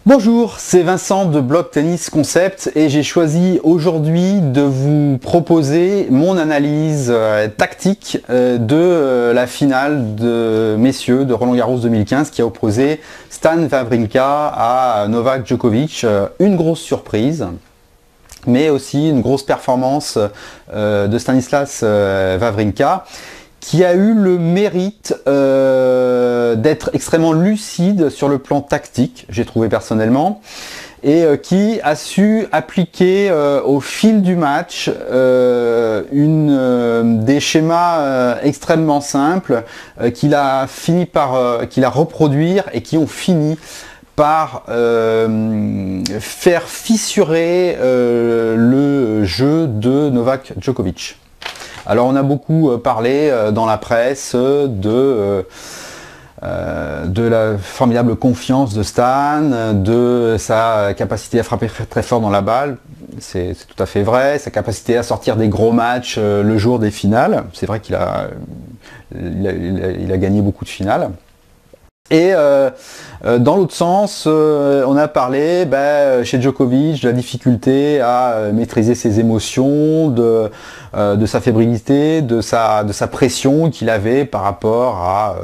Bonjour, c'est Vincent de Blog Tennis Concept et j'ai choisi aujourd'hui de vous proposer mon analyse tactique de la finale de messieurs de Roland-Garros 2015 qui a opposé Stan Wawrinka à Novak Djokovic. Une grosse surprise, mais aussi une grosse performance de Stanislas Wawrinka, qui a eu le mérite d'être extrêmement lucide sur le plan tactique, j'ai trouvé personnellement, et qui a su appliquer au fil du match des schémas extrêmement simples qu'il a reproduire et qui ont fini par faire fissurer le jeu de Novak Djokovic. Alors on a beaucoup parlé dans la presse de la formidable confiance de Stan, de sa capacité à frapper très fort dans la balle, c'est tout à fait vrai, sa capacité à sortir des gros matchs le jour des finales, c'est vrai qu'il a gagné beaucoup de finales. Et dans l'autre sens, on a parlé chez Djokovic de la difficulté à maîtriser ses émotions, de sa fébrilité, de sa pression qu'il avait par rapport à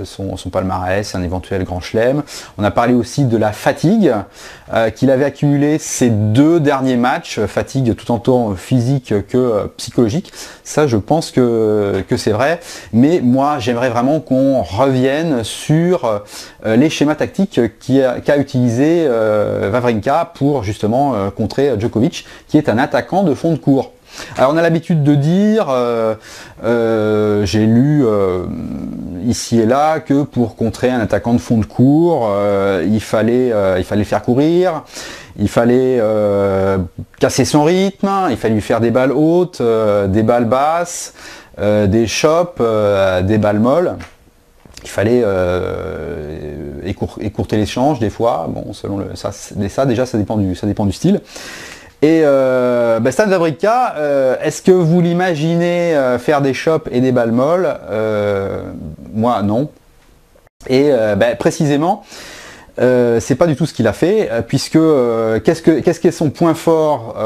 son palmarès, un éventuel grand chelem. On a parlé aussi de la fatigue qu'il avait accumulée ces deux derniers matchs, fatigue tout autant physique que psychologique. Ça, je pense que c'est vrai, mais moi j'aimerais vraiment qu'on revienne sur les schémas tactiques qu'a utilisé Wawrinka pour justement contrer Djokovic, qui est un attaquant de fond de court. Alors on a l'habitude de dire, j'ai lu ici et là que pour contrer un attaquant de fond de court, il fallait faire courir, il fallait casser son rythme, il fallait lui faire des balles hautes, des balles basses, des chops, des balles molles. Il fallait écourter l'échange des fois, bon, selon ça déjà ça dépend du style. Et Stan Wawrinka, est-ce que vous l'imaginez faire des chops et des balles molles? Moi non. Et précisément, c'est pas du tout ce qu'il a fait, puisque qu'est-ce qui est son point fort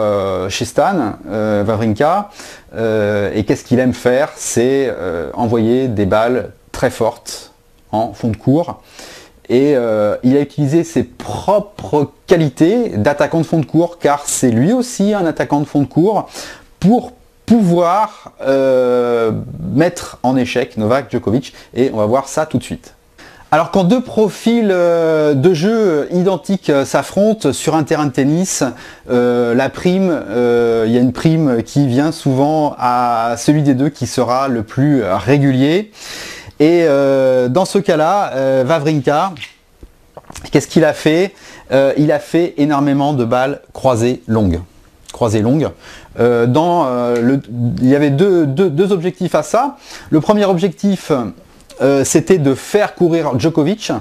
chez Stan Wawrinka, et qu'est-ce qu'il aime faire, c'est envoyer des balles très fortes en fond de court. Et il a utilisé ses propres qualités d'attaquant de fond de court, car c'est lui aussi un attaquant de fond de court, pour pouvoir mettre en échec Novak Djokovic, et on va voir ça tout de suite. Alors quand deux profils de jeu identiques s'affrontent sur un terrain de tennis, la prime, il y a une prime qui vient souvent à celui des deux qui sera le plus régulier. Et dans ce cas-là, Wawrinka, qu'est-ce qu'il a fait? Il a fait énormément de balles croisées longues. Il y avait deux objectifs à ça. Le premier objectif, c'était de faire courir Djokovic.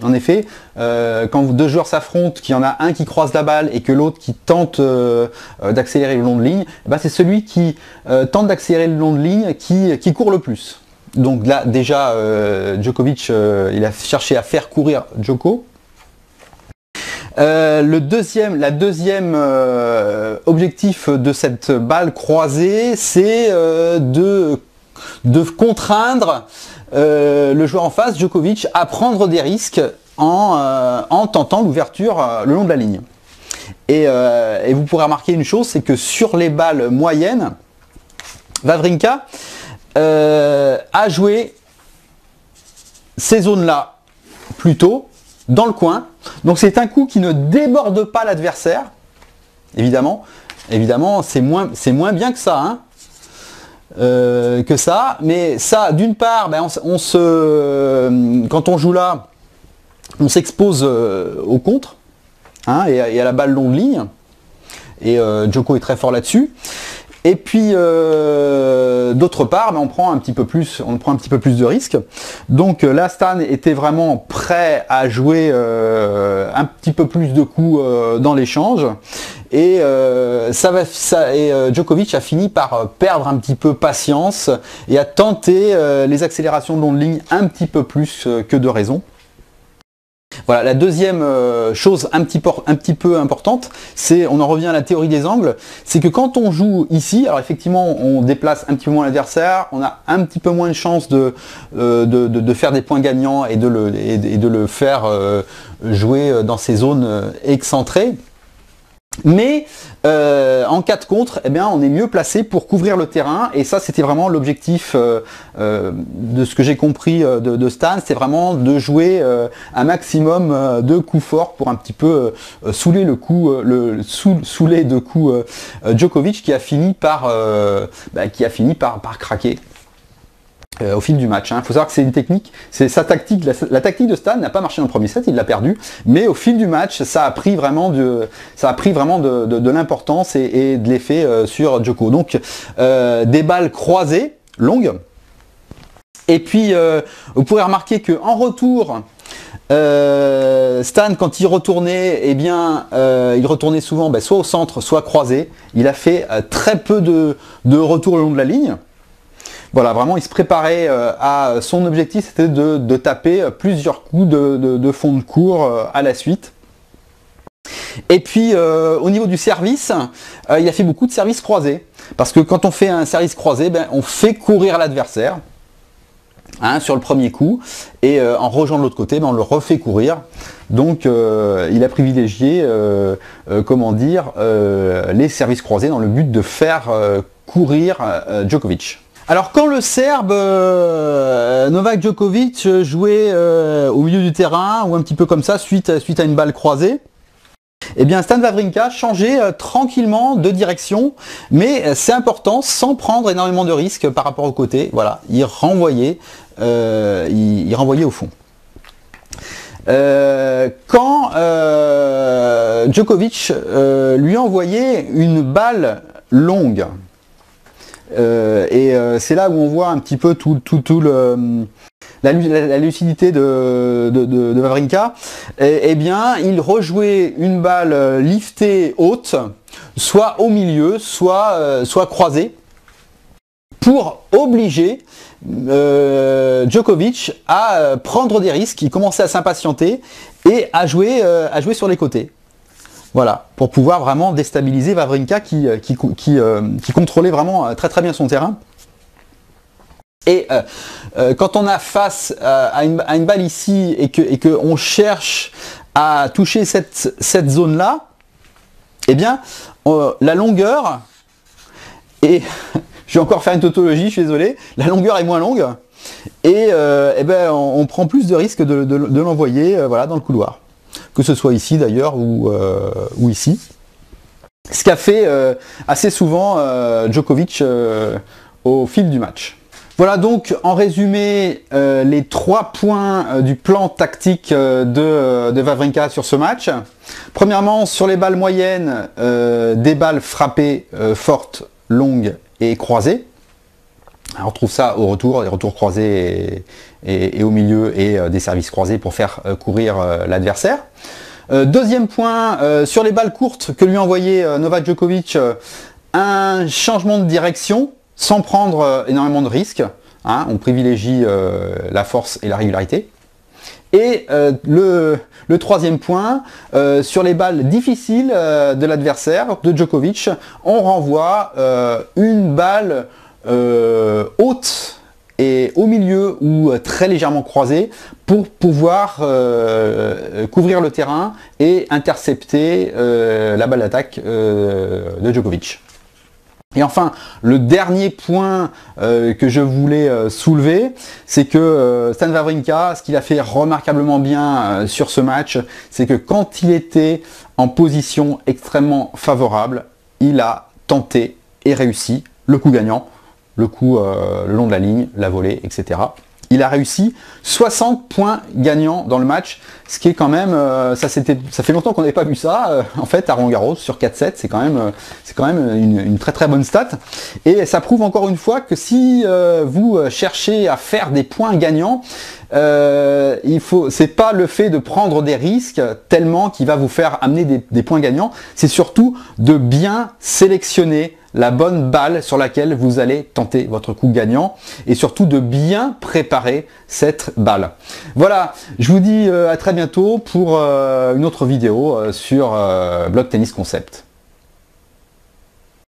En effet, quand deux joueurs s'affrontent, qu'il y en a un qui croise la balle et que l'autre qui tente d'accélérer le long de ligne, c'est celui qui tente d'accélérer le long de ligne qui court le plus. Donc là déjà Djokovic il a cherché à faire courir Djoko. La deuxième objectif de cette balle croisée, c'est de contraindre le joueur en face, Djokovic, à prendre des risques en tentant l'ouverture le long de la ligne. Et vous pourrez remarquer une chose, c'est que sur les balles moyennes, Wawrinka a joué ces zones-là plutôt dans le coin. Donc c'est un coup qui ne déborde pas l'adversaire. Évidemment, c'est moins bien que ça, hein, mais ça, d'une part, quand on joue là, on s'expose au contre, hein, et à la balle longue ligne. Et Djoko est très fort là-dessus. Et puis d'autre part, on prend un petit peu plus de risques. Donc là, Stan était vraiment prêt à jouer un petit peu plus de coups dans l'échange. Et Djokovic a fini par perdre un petit peu patience et a tenté les accélérations de long de ligne un petit peu plus que de raison. Voilà, la deuxième chose un petit peu importante, c'est, on en revient à la théorie des angles, c'est que quand on joue ici, alors effectivement on déplace un petit peu moins l'adversaire, on a un petit peu moins de chances de faire des points gagnants et de le faire jouer dans ces zones excentrées. Mais en cas de contre, eh bien, on est mieux placé pour couvrir le terrain, et ça c'était vraiment l'objectif de ce que j'ai compris de Stan, c'est vraiment de jouer un maximum de coups forts pour un petit peu saouler saouler de coups Djokovic, qui a fini par craquer au fil du match. Il faut savoir que c'est une technique, c'est sa tactique, la tactique de Stan n'a pas marché dans le premier set, il l'a perdu, mais au fil du match, ça a pris vraiment de l'importance et de l'effet sur Djoko. Donc des balles croisées, longues, et puis vous pourrez remarquer qu'en retour, Stan, quand il retournait, eh bien, il retournait souvent soit au centre, soit croisé. Il a fait très peu de retours le long de la ligne. Voilà, vraiment, il se préparait à son objectif, c'était de taper plusieurs coups de fond de cours à la suite. Et puis, au niveau du service, il a fait beaucoup de services croisés. Parce que quand on fait un service croisé, on fait courir l'adversaire sur le premier coup. Et en rejoignant de l'autre côté, on le refait courir. Donc, il a privilégié, les services croisés dans le but de faire courir Djokovic. Alors quand le Serbe Novak Djokovic jouait au milieu du terrain, ou un petit peu comme ça, suite à une balle croisée, eh bien Stan Wawrinka changeait tranquillement de direction, mais c'est important, sans prendre énormément de risques par rapport au côté. Voilà, il renvoyait au fond. Quand Djokovic lui envoyait une balle longue, c'est là où on voit un petit peu la lucidité de Wawrinka, eh bien il rejouait une balle liftée haute, soit au milieu, soit croisée, pour obliger Djokovic à prendre des risques. Il commençait à s'impatienter et à jouer sur les côtés. Voilà, pour pouvoir vraiment déstabiliser Wawrinka qui contrôlait vraiment très très bien son terrain. Et quand on a face à une balle ici et que on cherche à toucher cette zone-là, eh bien, la longueur, et je vais encore faire une tautologie, je suis désolé, la longueur est moins longue, et on prend plus de risques de l'envoyer voilà, dans le couloir. Que ce soit ici d'ailleurs ou ici. Ce qu'a fait assez souvent Djokovic au fil du match. Voilà donc en résumé les 3 points du plan tactique de Wawrinka sur ce match. Premièrement, sur les balles moyennes, des balles frappées fortes, longues et croisées. Alors, on retrouve ça au retour, des retours croisés et au milieu, et des services croisés pour faire courir l'adversaire. Deuxième point, sur les balles courtes que lui envoyait Novak Djokovic, un changement de direction sans prendre énormément de risques. On privilégie la force et la régularité. Et le troisième point, sur les balles difficiles de l'adversaire, de Djokovic, on renvoie une balle haute et au milieu ou très légèrement croisée pour pouvoir couvrir le terrain et intercepter la balle d'attaque de Djokovic. Et enfin, le dernier point que je voulais soulever, c'est que Stan Wawrinka, ce qu'il a fait remarquablement bien sur ce match, c'est que quand il était en position extrêmement favorable, il a tenté et réussi le coup gagnant, le coup le long de la ligne, la volée, etc. Il a réussi 60 points gagnants dans le match, ce qui est quand même, ça fait longtemps qu'on n'avait pas vu ça, en fait, à Roland-Garros, sur 4-7, c'est quand même une très très bonne stat. Et ça prouve encore une fois que si vous cherchez à faire des points gagnants, c'est pas le fait de prendre des risques tellement qui va vous faire amener des points gagnants, c'est surtout de bien sélectionner la bonne balle sur laquelle vous allez tenter votre coup gagnant et surtout de bien préparer cette balle. Voilà, je vous dis à très bientôt pour une autre vidéo sur Block Tennis Concept.